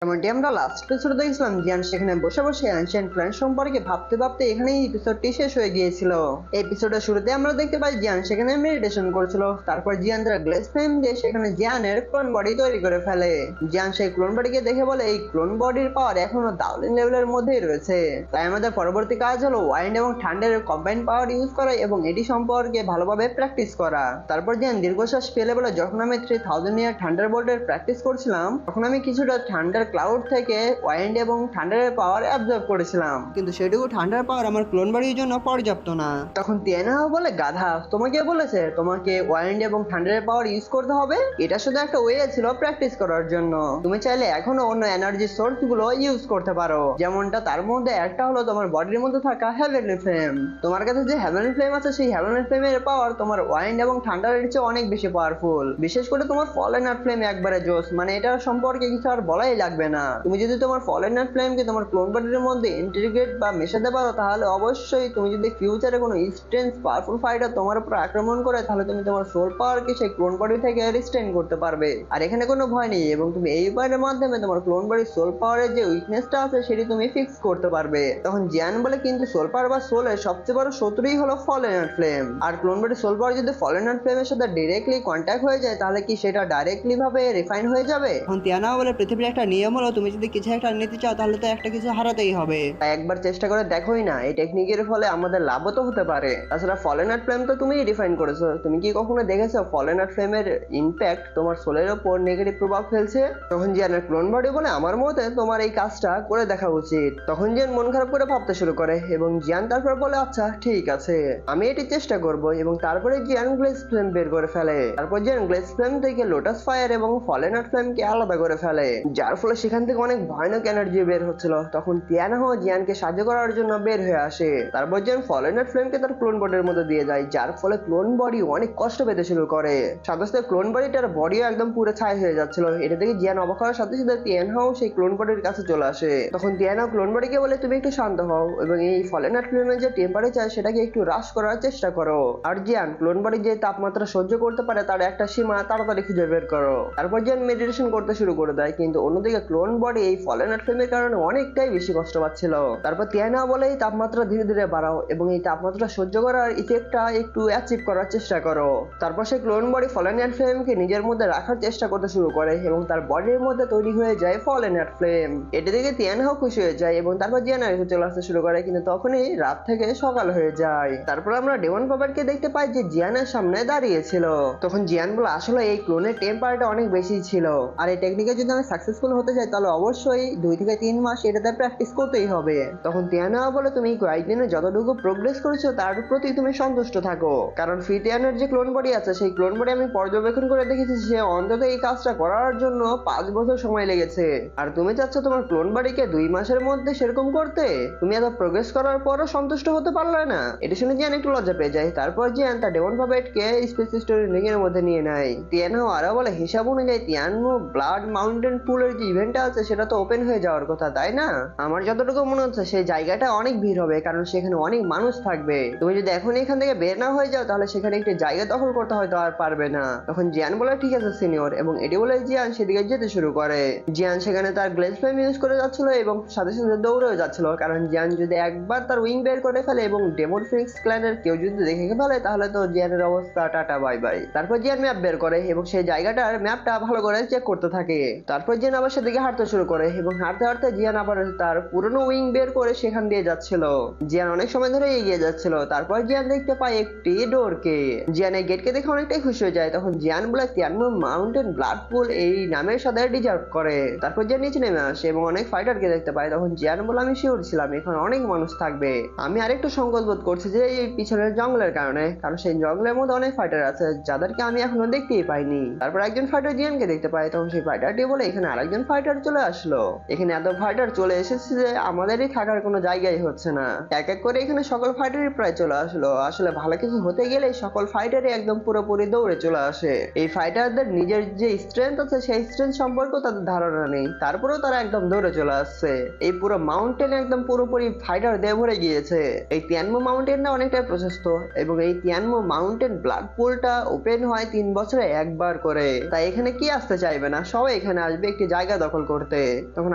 যেমনটি আমরা লাস্ট এপিসোডে দেখছিলাম, জিয়ান সেখানে বসে বসে অ্যানশিয়েন্ট প্ল্যান সম্পর্কে ভাবতে ভাবতে এখানেই এপিসোডটি শেষ হয়ে গিয়েছিল। এই এপিসোডের শুরুতে আমরা দেখতে পাই জিয়ান সেখানে মেডিটেশন করছিল। তারপর জিয়ান তার গ্লেস ফ্লেম দিয়ে সেখানে জিয়ানের ক্লোন বডি তৈরি করে ফেলে। জিয়ান সেই ক্লোন বডিকে দেখে বলে এই ক্লোন বডির পাওয়ার এখনো ডাউলিং লেভেলের মধ্যেই রয়েছে, তাই আমাদের পরবর্তী কাজ হলো ওয়াইন্ড এবং থান্ডার কম্বাইন্ড পাওয়ার ইউজ করা এবং এটি সম্পর্কে ভালোভাবে প্র্যাকটিস করা। তারপর জিয়ান দীর্ঘশ্বাস ফেলে বলে, যখন আমি 3000 ইয়ার থান্ডার বোল্টের প্র্যাকটিস করছিলাম তখন আমি কিছুটা থান্ডার ক্লাউড থেকে ওয়াইন্ড এবং থান্ডারের পাওয়ার অ্যাবজর্ব করেছিলাম, কিন্তু সেটুকু থান্ডার পাওয়ার আমার ক্লোন বডির জন্য পর্যাপ্ত না। তখন তিয়ানাও বলে, গাধা, তোমাকে বলেছে তোমাকে ওয়াইন্ড এবং থান্ডারের পাওয়ার ইউজ করতে হবে? এটা শুধু একটা ওয়ে ছিল প্র্যাকটিস করার জন্য। তুমি চাইলে এখনো অন্য এনার্জি সোর্স গুলো ইউজ করতে পারো, যেমনটা তার মধ্যে একটা হলো তোমার বডির মধ্যে থাকা হেভেনলি ফ্লেম। তোমার কাছে যে হেভেনলি ফ্লেম আছে সেই হেভেনলি ফ্লেমের পাওয়ার তোমার ওয়াইন্ড এবং থান্ডারের চেয়ে অনেক বেশি পাওয়ারফুল। বিশেষ করে তোমার ফলেন আর্ট ফ্লেম একবারে জোস, মানে এটা সম্পর্কে কিছু আর বলাই লাগবে না। তুমি যদি তোমার ফলেন আর্ট ফ্লেমকে তোমার ক্লোন বডির মধ্যে ইন্টিগ্রেট বা মেশাতে পারো, তাহলে অবশ্যই তুমি যদি ফিউচারে কোনো ইনস্টেন্স পাওয়ারফুল ফাইটার তোমার উপর আক্রমণ করে, তাহলে তুমি তোমার সোল পাওয়ারকে সেই ক্লোন বডি থেকে রিস্টেইন করতে পারবে। আর এখানে কোনো ভয় নেই, এবং তুমি এই উপায়ের মাধ্যমে তোমার ক্লোন বডির সোল পাওয়ারের যে উইকনেসটা আছে সেটি তুমি ফিক্স করতে পারবে। তখন জিয়ান বলে, কিন্তু সোল পাওয়ার বা সোলের সবচেয়ে বড় শত্রুই হলো ফলেন আর্ট ফ্লেম, আর ক্লোন বডির সোল পাওয়ার যদি ফলেন আর্ট ফ্লেমের সাথে ডাইরেক্টলি কন্ট্যাক্ট হয়ে যায় তাহলে কি সেটা ডাইরেক্টলি ভাবে রিফাইন হয়ে যাবে? এখন তিয়ানাও বলে, পৃথিবীর একটা নিয়ম হলো তুমি যদি কিছু একটা নিতে চাও তাহলে তো একটা কিছু হারাতেই হবে, তাই একবার চেষ্টা করে দেখোই না, এই টেকনিকের ফলে আমাদের লাভও তো হতে পারে। তাছাড়া ফলেন আর্ট ফ্লেম তো তুমি ডিফাইন করেছো, তুমি কি কখনো দেখেছো ফলেন আর্ট ফ্লেমের ইম্প্যাক্ট তোমার সোলের উপর নেগেটিভ প্রভাব ফেলছে? তখন জিয়ানের ক্লোন বডি বলে, আমার মতে তোমার এই কাজটা করে দেখা উচিত। তখন জিয়ান মন খারাপ করে ভাবতে শুরু করে, এবং জিয়ান তারপর বলে, আচ্ছা ঠিক আছে, আমি এটি চেষ্টা করব। এবং তারপরে জিয়ান গ্লেস ফ্লেম বের করে ফেলে। তারপর জিয়ান গ্লেস ফ্লেম থেকে লোটাস ফায়ার এবং ফলেন আর্ট ফ্লেমকে আলাদা করে ফেলে, যার ফলে সেখান থেকে অনেক ভয়ানক এনার্জি বের হচ্ছিল। তখন তিয়ানাও জিয়ানকে সাহায্য করার জন্য বের হয়ে আসে। তারপর জিয়ান ফলেন আর্ট ফ্লেমকে তার ক্লোন বডির মধ্যে দিয়ে যায়, যার ফলে ক্লোন বডি অনেক কষ্ট পেতে শুরু করে। সাথে সাথে ক্লোন বডিটার বডিও একদম পুরো ছাই হয়ে যাচ্ছিল। এটা দেখে জিয়ান অবাক হওয়ার সাথে সাথে তিয়ানহাও সেই ক্লোন বডির কাছে চলে আসে। তখন তিয়ানহাও ক্লোন বডিকে বলে, তুমি একটু শান্ত হও এবং এই ফলেন আর্ট ফ্লেমের যে টেম্পারেচার সেটাকে একটু হ্রাস করার চেষ্টা করো। আর জিয়ান ক্লোন বডি যে তাপমাত্রা সহ্য করতে পারে তার একটা সীমা তাড়াতাড়ি খুঁজে বের করো। তারপর জিয়ান মেডিটেশন করতে শুরু করে দেয়, কিন্তু অন্যদিকে ক্লোন বডি এই ফলেন আর্ট ফ্লেমের কারণে অনেকটাই বেশি কষ্ট পাচ্ছিল। তারপর তিয়ানা বলে, এই তাপমাত্রা ধীরে ধীরে বাড়াও এবং এই তাপমাত্রা সহ্য করার ইফেক্টটা একটু অ্যাচিভ করার চেষ্টা করো। তারপর সে ক্লোন বডি ফলেন আর্ট ফ্লেমকে নিজের মধ্যে রাখার চেষ্টা করতে শুরু করে এবং তার বডির মধ্যে তৈরি হয়ে যায় ফলেন আর্ট ফ্লেম। এটা দেখে তিয়ানাও খুশি হয়ে যায় এবং তারপর জিয়ানের কাছে চলে আসতে শুরু করে, কিন্তু তখনই রাত থেকে সকাল হয়ে যায়। তারপর আমরা ডেমন পাপারকে দেখতে পাই যে জিয়ানের সামনে দাঁড়িয়েছিল। তখন জিয়ান বলে, আসলে এই ক্লোনের টেম্পারটা অনেক বেশি ছিল, আর এই টেকনিকে যদি আমি সাকসেসফুল হতে চাই তাহলে অবশ্যই 2 থেকে 3 মাস এটাতে প্র্যাকটিস করতেই হবে। তখন তিয়ানা বলে, তুমি কয়েকদিনে যতটুকু প্রোগ্রেস করেছো তার প্রতি তুমি সন্তুষ্ট থাকো, কারণ ফিতিয়ানের যে ক্লোন বডি আছে সেই ক্লোন বডি আমি পর্যবেক্ষণ করে দেখেছি সে অন্তত এই কাজটা করার জন্য 5 বছর সময় লেগেছে, আর তুমি চাচ্ছ তোমার ক্লোন বডিকে 2 মাসের মধ্যে সেরকম করতে? তুমি এত প্রোগ্রেস করার পরও সন্তুষ্ট হতে পারলে না? এটা শুনে জিয়ান একটু লজ্জা পেয়ে যায়। তারপর জিয়ান তার ডেমন পাপেটকে স্পেস স্টোরি রিং এর মধ্যে নিয়ে নেয়। তিয়ানাও আরো বলে, হিসাব অনুযায়ী তিয়ানমো ব্লাড মাউন্টেন পুলের যে ইভেন্টটা আছে সেটা তো ওপেন হয়ে যাওয়ার কথা, তাই না? আমার যতটুকু মনে হচ্ছে সেই জায়গাটা অনেক ভিড় হবে, কারণ সেখানে অনেক মানুষ থাকবে। তুমি যদি এখন এখান থেকে বের না হয়ে যাও তাহলে সেখানে একটি জায়গা দখল করতে হয়তো আর পারবে না। তখন জিয়ান বলে, ঠিক আছে সিনিয়র, এবং এটি বলে জিয়ান সেদিকে যেতে শুরু করে। জিয়ান সেখানে তার গ্লেজ ফ্লেম ইউজ করে যাচ্ছিল এবং সাথে সাথে দৌড়েও যাচ্ছিল, কারণ জিয়ান যদি একবার তার উইং বের করে ফেলে এবং ডেমন ফিনিক্স ক্ল্যানের কেউ যদি দেখে ফেলে তাহলে তো জিয়ানের অবস্থা টাটা বাই বাই। তারপর জিয়ান ম্যাপ বের করে এবং সেই জায়গাটার ম্যাপটা ভালো করে চেক করতে থাকে। তারপর জিয়ান আবার সেদিকে হাঁটতে শুরু করে এবং হাঁটতে হাঁটতে জিয়ান আবার তার পুরনো উইং বের করে সেখান দিয়ে যাচ্ছিল। জিয়ান অনেক সময় ধরে এগিয়ে যাচ্ছিল। তারপর জিয়ান দেখতে পায় একটি ডোরকে। জিয়ান এই গেটকে দেখে অনেকটাই খুশি হয়ে যায়। তখন জিয়ান বলে, তিয়ানমো মাউন্টেন ব্লাড পুল এই নামের সাথে ডিজার্ভ করে। তারপর জিয়ান নিচে নেমে আসে এবং অনেক ফাইটারকে দেখতে পায়। তখন জিয়ান বলে, আমি শিওর ছিলাম এখানে অনেক মানুষ থাকবে। আমি আরেকটু সংকোচ বোধ করছি যে এই পিছনের জঙ্গলের কারণে, কারণ সেই জঙ্গলের মধ্যে অনেক ফাইটার আছে যাদেরকে আমি এখনো দেখতেই পাইনি। তারপর একজন ফাইটার জিয়ানকে দেখতে পায়। তখন সেই ফাইটারটি বলে, এখানে আরেকজন ফাইটার চলে আসলো। এখানে এত ফাইটার চলে এসেছে যে আমাদেরই থাকার কোনো জায়গাই হচ্ছে না। এক এক করে এখানে সকল ফাইটারই প্রায় চলে আসলো। আসলে ভালো কিছু হতে গেলে সকল ফাইটারই একদম পুরোপুরি দৌড়ে চলে আসে। এই ফাইটারদের নিজের যে স্ট্রেংথ আছে সেই স্ট্রেংথ সম্পর্কেও তাদের ধারণা নেই, তারপরেও তারা একদম দৌড়ে চলে আসছে। এই পুরো মাউন্টেন একদম পুরোপুরি ফাইটার দিয়ে ভরে গিয়েছে। এই তিয়ানমো মাউন্টেনটা অনেকটাই প্রশস্ত এবং এই তিয়ানমো মাউন্টেন ব্লাড পুলটা ওপেন হয় 3 বছরে একবার করে, তাই এখানে কি আসতে চাইবে না, সবাই এখানে আসবে একটি জায়গা দখল দখল করতে। তখন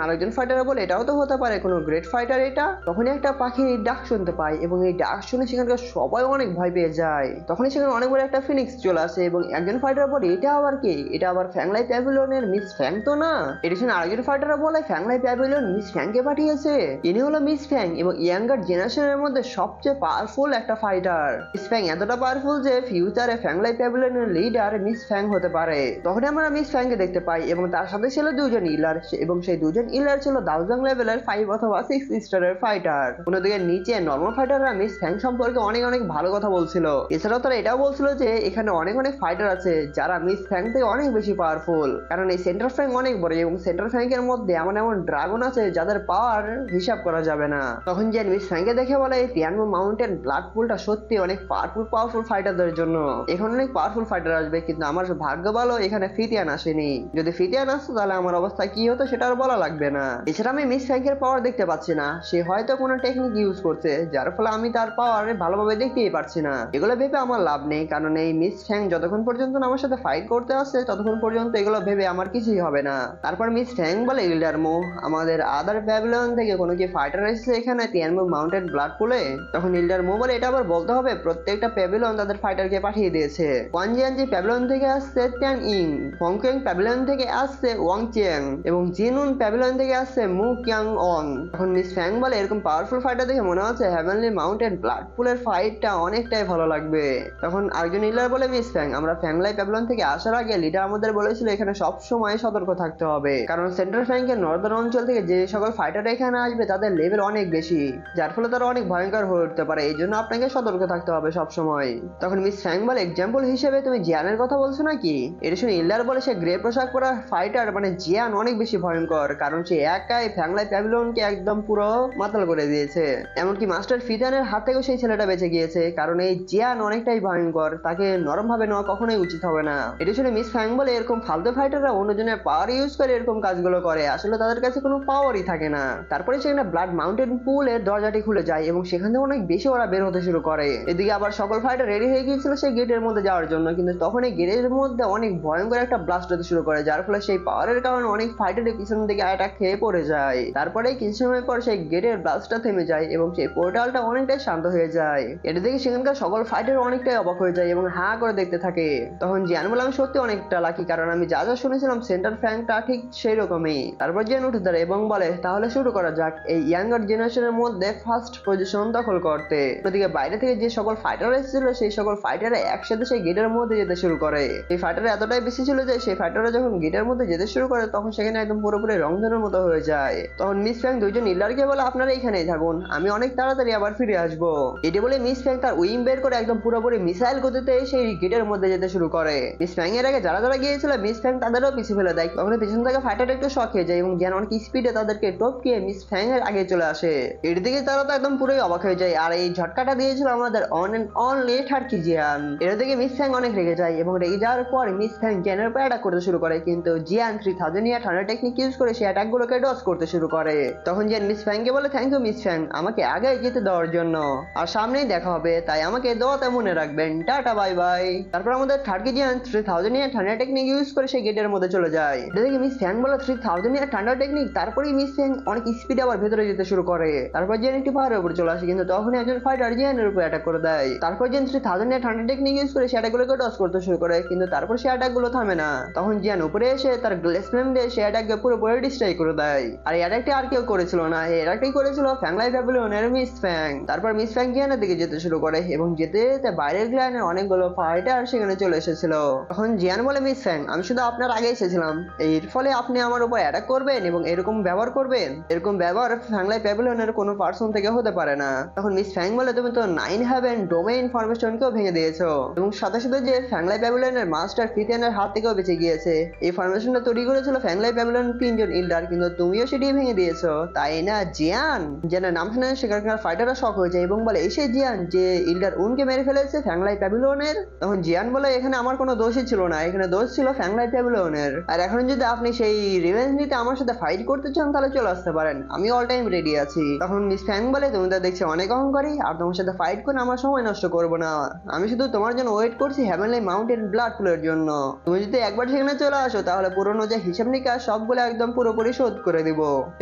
আরেকজন ফাইটার বলে এটাও তো হতে পারে কোনো গ্রেট ফাইটার এটা। তখনই একটা পাখির ডাক শুনতে পায় এবং এই ডাক শুনে সেখানকার সবাই অনেক ভয় পেয়ে যায়। তখনই সেখানে অনেক বড় একটা ফিনিক্স চলে আসে এবং একজন ফাইটার বলে এটা আবার কি, এটা আবার ফ্যাংলাই প্যাভিলিয়নের মিস ফ্যাং তো না। এটা শুনে আরেকজন ফাইটার বলে ফ্যাংলাই প্যাভিলিয়ন মিস ফ্যাংকে পাঠিয়েছে, ইনি হলো মিস ফ্যাং এবং ইয়াঙ্গার জেনারেশনের মধ্যে সবচেয়ে পাওয়ারফুল একটা ফাইটার। মিস ফ্যাং এতটা পাওয়ারফুল যে ফিউচারে ফ্যাংলাই প্যাভিলিয়নের লিডার মিস ফ্যাং হতে পারে। তখন আমরা মিস ফ্যাংকে দেখতে পাই এবং তার সাথে ছিল দুজন ইলার এবং সেই দুজন ইলার ছিল 1000 লেভেলের 5 অথবা 6 স্টারের ফাইটার। অন্যদিকে নিচে নর্মাল ফাইটাররা মিস ফ্যাং সম্পর্কে অনেক অনেক ভালো কথা বলছিল। এছাড়াও তারা এটাও বলছিল যে এখানে অনেক অনেক ফাইটার আছে যারা মিস ফ্যাং থেকে অনেক বেশি পাওয়ারফুল, কারণ এই সেন্টার ফ্যাং অনেক বড় এবং সেন্টার ফ্যাংকের মধ্যে এমন এমন ড্রাগন আছে যাদের পাওয়ার হিসাব করা যাবে না। তখন যে মিস ফ্যাংকে দেখে বলে এই টিয়ানমো মাউন্টেন ব্লাড পুলটা সত্যি অনেক পাওয়ারফুল ফাইটারদের জন্য, এখন অনেক পাওয়ারফুল ফাইটার আসবে, কিন্তু আমার ভাগ্য ভালো এখানে ফিতিয়ান আসেনি, যদি ফিতিয়ান আসতো তাহলে আমার অবস্থা কি হতো সেটা আর বলা লাগবে না। এছাড়া আমি মিস ফ্যাংকের পাওয়ার দেখতে পাচ্ছি না, সে হয়তো কোনো টেকনিক ইউজ করছে যার ফলে আমি তার পাওয়ার ভালোভাবে দেখতেই পারছি না। এগুলো ভেবে আমার লাভ নেই, কারণ এই মিস ফ্যাং যতক্ষণ পর্যন্ত আমার সাথে ফাইট করতে আসছে ততক্ষণ পর্যন্ত এগুলো ভেবে আমার কিছুই হবে না। তারপর মিস ফ্যাং বলে ইল্ডারমো আমাদের আদার প্যাভিলিয়ন থেকে কোনো কি ফাইটার এসেছে এখানে টিয়ানমো মাউন্টেন ব্লাড পুলে? তখন ইল্ডারমো বলে এটা আবার বলতে হবে প্রত্যেকটা প্যাভিলিয়ন তাদের ফাইটারকে পাঠিয়ে দিয়েছে। ওয়ানজিয়ানজি প্যাভিলিয়ন থেকে আসছে ত্যান ইং, হংকং প্যাভিলিয়ন থেকে আসছে ওয়াং চিয়াং এবং জিনুন প্যাভিলিয়ন থেকে আসছে মু কিয়াং অং। তখন মিস ফ্যাং বলে এরকম পাওয়ারফুল ফাইটার দেখে মনে হচ্ছে হেভেনলি মাউন্টেন ব্লাড পুলের ফাইটটা অনেকটাই ভালো লাগবে। তখন আরেকজন ইলার বলে মিস ফ্যাং আমরা ফ্যাংলাই প্যাভিলিয়ন থেকে আসার আগে লিডার আমাদের বলেছিল এখানে সব সময় সতর্ক থাকতে হবে, কারণ সেন্ট্রাল ফ্যাংকের নর্দার্ন অঞ্চল থেকে যে সকল ফাইটার এখানে আসবে তাদের লেভেল অনেক বেশি, যার ফলে তারা অনেক ভয়ঙ্কর হয়ে উঠতে পারে, এই জন্য আপনাকে সতর্ক থাকতে হবে সব সময়। তখন মিস ফ্যাং বলে এক্সাম্পল হিসেবে তুমি জিয়ানের কথা বলছো নাকি? এটা শুনে ইল্লার বলে সে গ্রে পোশাক পরা ফাইটার মানে জিয়ান অনেক বেশি ভয়ঙ্কর, কারণ সে একাই ফ্যাংলাই প্যাভিলিয়নকে একদম পুরো মাতাল করে দিয়েছে, এমনকি মাস্টার ফিতানের হাত থেকেও সেই ছেলেটা বেঁচে গিয়েছে, কারণ এই জিয়ান অনেকটাই ভয়ঙ্কর, তাকে নরম ভাবে নেওয়া কখনোই উচিত হবে না। এটা শুনে মিস ফ্যাং বলে এরকম ফালতু ফাইটাররা অন্যজনের পাওয়ার ইউজ করে এরকম কাজগুলো করে, আসলে তাদের কাছে কোনো পাওয়ারই থাকে না। তারপরে সেখানে ব্লাড মাউন্টেন পুলের দরজাটি খুলে যায় এবং সেখান থেকে অনেক বেশি ওরা বের হতে শুরু করে। এদিকে আবার সকল ফাইটার রেডি হয়ে গিয়েছিল সেই গেটের মধ্যে যাওয়ার জন্য, কিন্তু তখন এই গেটের মধ্যে অনেক ভয়ঙ্কর একটা ব্লাস্ট হতে শুরু করে, যার ফলে সেই পাওয়ারের কারণে অনেক ফাইটারের পিছন দিকে অ্যাটাক খেয়ে পড়ে যায়। তারপরে কিছু সময় পর সেই গেটের ব্লাস্টটা থেমে যায় এবং সেই পোর্টালটা অনেকটাই শান্ত হয়ে যায়। এটা দেখে সেখানকার সকল ফাইটার অনেকটাই অবাক হয়ে যায় এবং হা করে দেখতে থাকে। তখন জিয়ান বলে আমি সত্যি অনেকটা লাকি, কারণ আমি যা যা শুনেছিলাম সেন্টার ফ্যাংটা ঠিক সেই রকমই। তারপর জিয়ান উঠে দাঁড়ায় এবং বলে তাহলে শুরু করা যাক এই ইয়াঙ্গার জেনারেশনের মধ্যে ফার্স্ট পজিশন দখল করতে। ওদিকে বাইরে থেকে যে সকল ফাইটার এসেছিল সেই সকল ফাইটাররা একসাথে সেই গেটের মধ্যে যেতে শুরু করে। এই ফাইটার এতটাই বেশি ছিল যে সেই ফাইটাররা যখন গেটের মধ্যে যেতে শুরু করে তখন সেখানে একদম পুরোপুরি রংধনুর মতো হয়ে যায়। তখন মিস ফ্যাং দুইজন ইলারকে বলে আপনারা এখানেই থাকুন, আমি অনেক তাড়াতাড়ি আবার ফিরে আসবো। এটি বলে মিস ফ্যাং তার উইং বের করে একদম পুরোপুরি মিসাইল গতিতে সেই গেটের মধ্যে যেতে শুরু করে। মিস ফ্যাং এর আগে যারা যারা গিয়েছিল মিস ফ্যাং তাদেরও পিছু ফেলে দেয়, তখন পিছন থেকে ফাইটার একটু শক হয়ে যায় এবং জ্ঞান অনেক স্পিডে তাদেরকে টপকিয়ে মিস ফ্যাং এর আগে চলে আসে। এর দিকে তারা তো একদম পুরোই অবাক হয়ে যায়, আর এই ঝটকাটা দিয়েছিল আমাদের অন এন্ড অনলি টার্কি জিয়ান। এর দিকে মিস ফ্যাং অনেক রেগে যায় এবং রেগে যাওয়ার পর মিস ফ্যাং জ্ঞানের উপর অ্যাটাক করতে শুরু করে, কিন্তু জিয়ান 3000 ইয়ার ঠান্ডা টেকনিক ইউজ করে সেই অ্যাটাক গুলোকে ডজ করতে শুরু করে। তখন জিয়ান মিস ফ্যাংকে বলে থ্যাংক ইউ মিস ফ্যাং আমাকে আগে যেতে দেওয়ার জন্য, আর সামনেই দেখা হবে তাই আমাকে দোয়াতে মনে রাখবেন, টাটা বাই বাই। তারপর আমাদের টার্কি জিয়ান 3000 ইয়ার ঠান্ডা টেকনিক ইউজ করে সেই গেটের মধ্যে চলে যায়। এটা দেখে মিস ফ্যাং বলে 3000 ইয়ার ঠান্ডা টেকনিক, তারপরেই মিস ফ্যাং অনেক স্পিডে আবার ভেতরে যেতে শুরু করে। তারপর জিয়ান একটি পাহাড়ের উপরে চলে আসে, কিন্তু তখনই একজন ফাইটার জিয়ানের উপর অ্যাটাক করে দেয়। তারপর জিয়ান 3000 ইয়ার ঠান্ডা টেকনিক ইউজ করে সেই অ্যাটাকগুলোকে ডজ করতে শুরু করে, কিন্তু তারপর সেই অ্যাটাকগুলো থামে না। তখন জিয়ান উপরে এসে তার গ্লেস ফ্লেম দিয়ে সেই অ্যাটাককে পুরোপুরি ডিস্ট্রয় করে দেয়। আর এই অ্যাটাকটি আর কেউ করেছিল না, এই অ্যাটাকটি করেছিল ফ্যাংলাই প্যাভিলিয়নের মিস ফ্যাং। তারপর মিস ফ্যাং জিয়ানের দিকে যেতে শুরু করে এবং যেতে যেতে বাইরের গ্ল্যানের অনেকগুলো ফাইটার সেখানে চলে এসেছিল। তখন জিয়ান বলে মিস ফ্যাং আমি শুধু আপনার আগে এসেছিলাম, এর ফলে আপনি আমার উপর অ্যাটাক করবেন এবং এরকম ব্যবহার করবেন, এরকম ব্যবহার ফ্যাংলাই প্যাভিলিয়নের কোনো পার্সন থেকে হতে পারে না। তখন মিস ফ্যাং বলে তুমি তো 9 হেভেন ডোমেইন ইনফরমেশনকেও ভেঙে দিয়েছো এবং সাথে সাথে যে ফ্যাংলাই প্যাভিলিয়নের মাস্টার ফিতিয়ানের হাত থেকেও বেঁচে গিয়েছে। এই ফরমেশনটা তৈরি করেছিল ফ্যাংলাই প্যাভিলিয়ন 3 জন ইল্ডার, কিন্তু তুমিও সেটি ভেঙে দিয়েছো তাই না জিয়ান? জিয়ানের নাম শুনে সেখানকার ফাইটাররা শক হয়ে যায় এবং বলে এসে জিয়ান যে ইল্ডার উনকে মেরে ফেলেছে ফ্যাংলাই প্যাভিলিয়নের। তখন জিয়ান বলে এখানে আমার কোনো দোষই ছিল না, এখানে দোষ ছিল ফ্যাংলাই প্যাভিলিয়নের, আর এখন যদি আপনি সেই রিভেঞ্জ নিতে আমার সাথে ফাইট করতে চান তাহলে চলে আসতে পারেন, আমি অল টাইম রেডি আছি। তখন মিস ফ্যাং বলে তুমি তো দেখছি অনেক অহংকারী, আর তোমার সাথে ফাইট করে আমার সময় নষ্ট করবো না, আমি শুধু তোমার জন্য ওয়েট করছি হেভেনলি মাউন্টেন ব্লাড পুলের জন্য। তুমি যদি একবার সেখানে চলে আসো তাহলে পুরোনো যে হিসাব নিকাশ সবগুলো একদম পুরোপুরি শোধ করে দিব।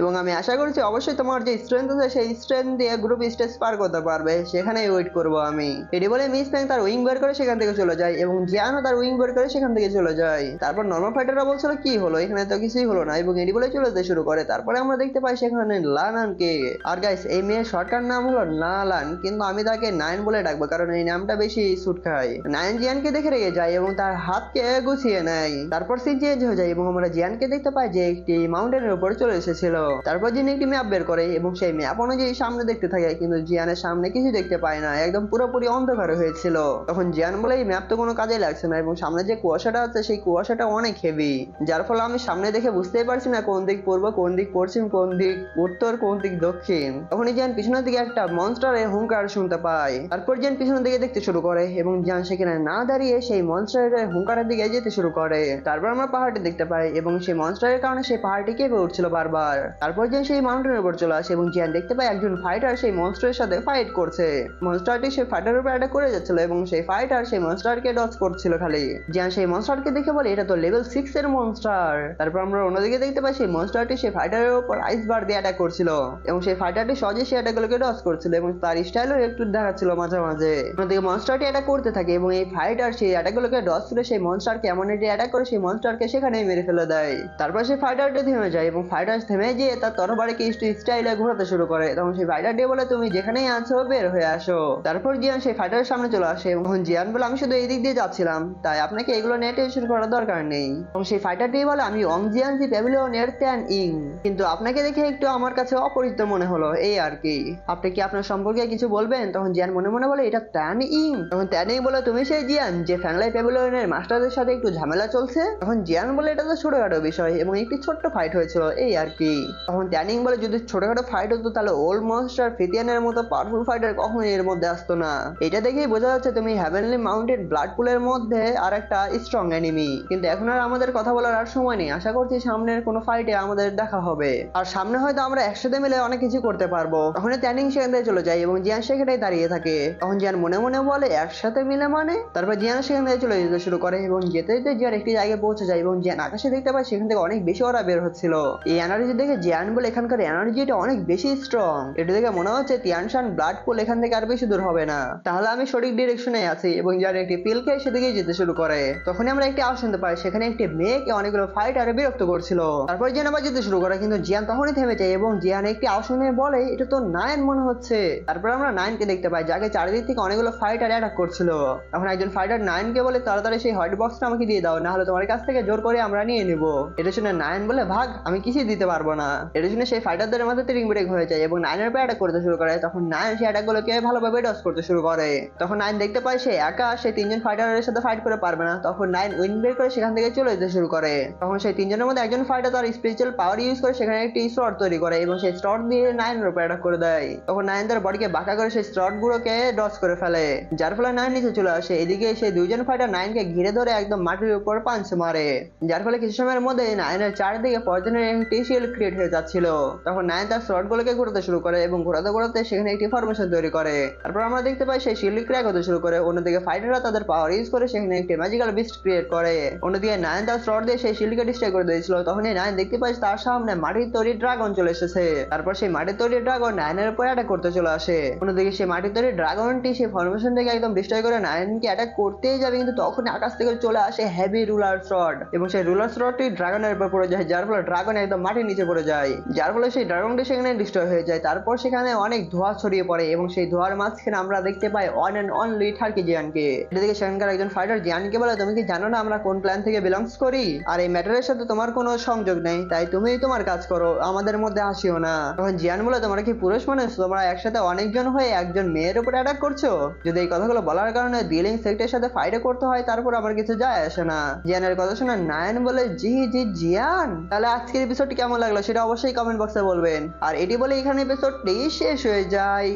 এবং আমি আশা করছি অবশ্যই তোমার যে স্ট্রেংথ আছে সেই স্ট্রেংথ দিয়ে গ্রুপ স্টেজ পার করতে পারবে, সেখানেই ওয়েট করবো আমি। এটি বলে মিস প্যাং তার উইং বের করে সেখান থেকে চলে যায় এবং জিয়ানও তার উইং বের করে সেখান থেকে চলে যায়। তারপর নর্মাল ফাইটাররা বলছিল কি হলো, এখানে তো কিছুই হলো না, এবং এটি বলে চলে যেতে শুরু করে। তারপরে আমরা দেখতে পাই সেখানে লানানকে। আর গাইস এই মেয়ের শর্টকাট নাম হলো নালান, কিন্তু আমি তাকে নাইন বলে ডাকবো কারণ এই নামটা বেশি স্যুট খায়। নাইন জিয়ানকে দেখে রেগে যায় এবং তার হাতকে গুছিয়ে নেয়। তারপর সিন চেঞ্জ হয়ে যায় এবং আমরা জিয়ানকে দেখতে পাই যে একটি মাউন্টেনের উপর চলে এসেছিল। তারপর জিন একটি ম্যাপ বের করে এবং সেই ম্যাপ অনুযায়ী সামনে দেখতে থাকে, কিন্তু জিয়ানের সামনে কিছু দেখতে পায় না, একদম পুরোপুরি অন্ধকার হয়েছিল। তখন জিয়ান বলে এই ম্যাপ তো কোনো কাজে লাগছে না এবং সামনে যে কুয়াশাটা আছে সেই কুয়াশাটা অনেক হেভি, যার ফলে আমি সামনে দেখে বুঝতেই পারছি না কোন দিক পূর্ব, কোন দিক পশ্চিম, কোন দিক উত্তর, কোন দিক দক্ষিণ। তখন জিয়ান পিছনের দিকে একটা মনস্টারের হুঙ্কার শুনতে পায়। তারপর জিয়ান পিছনের দিকে দেখতে শুরু করে এবং জিয়ান সেখানে না দাঁড়িয়ে সেই মনস্টারের হুঙ্কারের দিকে যেতে শুরু করে। তারপর আমরা পাহাড়টি দেখতে পাই এবং সেই মনস্টারের কারণে সেই পাহাড়টি কেঁপে উঠছিল বারবার। তারপর জিয়ান সেই মাউন্টেনের উপর চলে আসে এবং জিয়ান দেখতে পায় একজন ফাইটার সেই মনস্টারের সাথে ফাইট করছে। মনস্টারটি সেই ফাইটারের উপর অ্যাটাক করে যাচ্ছিল এবং সেই ফাইটার সেই মনস্টারকে ডজ করছিল খালি। জিয়ান সেই মনস্টারকে দেখে বলে এটা তো লেভেল 6 এর মনস্টার। তারপর আমরা অন্যদিকে দেখতে পাই সেই মনস্টারটি সেই ফাইটারের উপর আইস বার দিয়ে অ্যাটাক করছিল এবং সেই ফাইটারটি সহজে সেই অ্যাটাকগুলোকে ডজ করছিল এবং তার স্টাইলও একটু দেখাচ্ছিল মাঝে মাঝে। অন্যদিকে মনস্টারটি অ্যাটাক করতে থাকে এবং এই ফাইটার সেই অ্যাটাকগুলোকে ডজ করে সেই মনস্টারকে এমন একটি অ্যাটাক করে সেই মনস্টারকে সেখানেই মেরে ফেলে দেয়। তারপর সেই ফাইটারটি থেমে যায় এবং ফাইটার থেমে গিয়ে তার তরবারিকে স্টাইলে ঘোরাতে শুরু করে। তখন সেই ফাইটারটি বলে তুমি যেখানেই আছো বের হয়ে আসো। তারপর জিয়ান সেই ফাইটারের সামনে চলে আসে এবং জিয়ান বলে আমি শুধু এই দিক দিয়ে যাচ্ছিলাম, তাই আপনাকে এগুলো নিয়ে টেনশন করার দরকার নেই। এবং সেই ফাইটারটি বলে আমি অং জিয়ান জি প্যাভিলিয়নের ট্যান ইং, কিন্তু আপনাকে দেখে একটু আমার কাছে অপরিচিত মনে হলো, এই আর কি, আপনি কি আপনার সম্পর্কে কিছু বলবেন? তখন জিয়ান মনে মনে বলে এটা ট্যান ইং। তখন ট্যান ইং বলে তুমি সেই জিয়ান যে ফ্যাংলাই প্যাভিলিয়নের মাস্টারদের সাথে একটু ঝামেলা চলছে? তখন জিয়ান বলে এটা তো ছোটখাটো বিষয় এবং একটি ছোট্ট ফাইট হয়েছিল, এই আর কি। তখন ট্যান ইং বলে যদি ছোটখাটো ফাইট হতো তাহলে ওল্ড মনস্টার ফিতিয়ানের মতো পাওয়ারফুল ফাইটার কখনোই এর মধ্যে আসতো না। এটা দেখেই বোঝা যাচ্ছে তুমি হেভেনলি মাউন্টেন ব্লাড পুলের মধ্যে আর একটা স্ট্রং এনিমি। কিন্তু এখন আর আমাদের কথা বলার আর সময় নেই, আশা করছি সামনের কোনো ফাইটে আমাদের দেখা হবে আর সামনে হয়তো আমরা একসাথে মিলে অনেক কিছু করতে পারবো। তখন ট্যানিং সেখান থেকে চলে যায় এবং জিয়ান সেখানেই দাঁড়িয়ে থাকে। তখন জিয়ান মনে মনে বলে একসাথে মিলে মানে? তারপর জিয়ান সেখান থেকে চলে যেতে শুরু করে এবং যেতে যেতে জিয়ান একটি জায়গায় পৌঁছে যায় এবং জিয়ান আকাশে দেখতে পায় সেখান থেকে অনেক বেশি ওরা বের হচ্ছিল। এই এনার্জি দেখে জিয়ান বলে এখানকার এনার্জিটা অনেক বেশি স্ট্রং, এটা দেখে মনে হচ্ছে তিয়ানশান ব্লাড পুল এখান থেকে আর বেশি দূর হবে না, তাহলে আমি সঠিক ডিরেকশনে আছি। এবং জিয়ান একটি পিল খেয়ে সেদিকে যেতে শুরু করে। তখনই আমরা একটি আওয়াজ শুনতে পাই, সেখানে একটি মেয়েকে অনেকগুলো ফাইটার বিরক্ত করছিল। তারপর জিয়ান আবার যেতে শুরু করে কিন্তু জিয়ান তখনই থেমে যায় এবং জিয়ান একটি আওয়াজ শুনে বলে এটা তো নায়ন মনে হচ্ছে। তারপর আমরা নায়নকে দেখতে পাই যাকে চারিদিক থেকে অনেকগুলো ফাইটার অ্যাটাক করছিল। তখন একজন ফাইটার নায়নকে বলে তাড়াতাড়ি সেই হোয়াইট বক্সটা আমাকে দিয়ে দাও, না হলে তোমার কাছ থেকে জোর করে আমরা নিয়ে নেব। এটা শুনে নায়ন বলে ভাগ, আমি কিছুই দিতে পারবো না। এটা শুনে সেই ফাইটারদের মাথাতে রিং ব্রেক হয়ে যায় এবং নায়নের উপর অ্যাটাক করতে শুরু করে। তখন নায়ন সেই অ্যাটাকগুলোকে ভালোভাবে ডজ করতে শুরু করে। তখন নায়ন দেখতে পায় সে একা সেই তিনজন ফাইটারের সাথে ফাইট করে পারবে না। তখন নায়ন উইন বের করে সেখান থেকে চলে যেতে শুরু করে। তখন সেই তিনজনের মধ্যে একজন ফাইটার তার স্পেশাল পাওয়ার ইউজ করে সেখানে একটি স্লট তৈরি করে এবং সেই স্লট দিয়ে নায়নের উপর অ্যাটাক করে দেয়। তখন নায়ন তার বডিকে বাঁকা করে সেই স্লট গুলোকে ডজ করে ফেলে, যার ফলে নায়ন নিচে চলে আসে। এদিকে সেই দুইজন ফাইটার নায়নকে ঘিরে ধরে একদম মাটির উপর পাঞ্চ মারে, যার ফলে কিছু সময়ের মধ্যে নায়নের চারদিকে পয়জনের একটি শিল্ড ক্রিয়েট হয়ে যাচ্ছিল। তখন নায়ন তার স্লট গুলোকে ঘোরাতে শুরু করে এবং ঘোরাতে ঘোরাতে সেখানে একটি ফরমেশন তৈরি করে। তারপর আমরা দেখতে পাই সেই শিল্ড ক্র্যাক হতে শুরু করে। অন্যদিকে ফাইটাররা তাদের পাওয়ার ইউজ করে সেখানে একটি ম্যাজিক্যাল বিস্ট ক্রিয়েট করে। অন্যদিকে নায়ন তার স্লট দিয়ে সেই শিল্ডকে ডিস্ট্রয় করে দিয়েছিল। তখন নায়ন দেখতে পাই তার সামনে মাটির তৈরি ড্রাগন চলে এসেছে। তারপর সেই মাটির তৈরি ড্রাগন নায়নের উপর অ্যাটাক করতে চলে আসে। অন্যদিকে সেই মাটির তৈরি ড্রাগনটি সেই ফরমেশন থেকে একদম ডিস্ট্রয় করে নায়নকে অ্যাটাক করতেই যাবে, কিন্তু তখন আকাশ থেকে চলে আসে হেভি রুলার শট এবং সেই রুলার শটটি ড্রাগনের উপর পড়ে যায়, যার ফলে ড্রাগন একদম মাটির নিচে পড়ে যায়, যার ফলে সেই ড্রাগনটি সেখানে ডিস্ট্রয় হয়ে যায়। তারপর সেখানে অনেক ধোঁয়া ছড়িয়ে পড়ে এবং সেই ধোঁয়ার মাঝখানে আমরা দেখতে পাই ওয়ান এন্ড অনলি টার্কি জিয়ানকে। এদিকে সেখানকার একজন ফাইটার জিয়ানকে বলে তুমি কি জানো না আমরা কোন প্ল্যান থেকে বিলংস করি, আর এই ম্যাটারের সাথে তোমার কোনো সংযোগ নেই, তাই তুমিই তোমার কাজ করো, আমাদের মধ্যে আসিও না। তখন জিয়ান বলে তোমরা কি পুরুষ মানুষ, তোমরা একসাথে অনেকজন হয়ে একজন মেয়ের উপর অ্যাটাক করছো? যদি এই কথাগুলো বলার কারণে ডিলিং সেক্টরের সাথে ফাইটে করতে হয় তারপর আমার কিছু যায় আসে না। জিয়ানের কথা শুনে নায়ন বলে জি জি জিয়ান, তাহলে আজকের এপিসোডটি কেমন লাগলো সেটা অবশ্যই কমেন্ট বক্সে বলবেন। আর এটি বলে এখানে এপিসোডটি শেষ হয়ে যায়।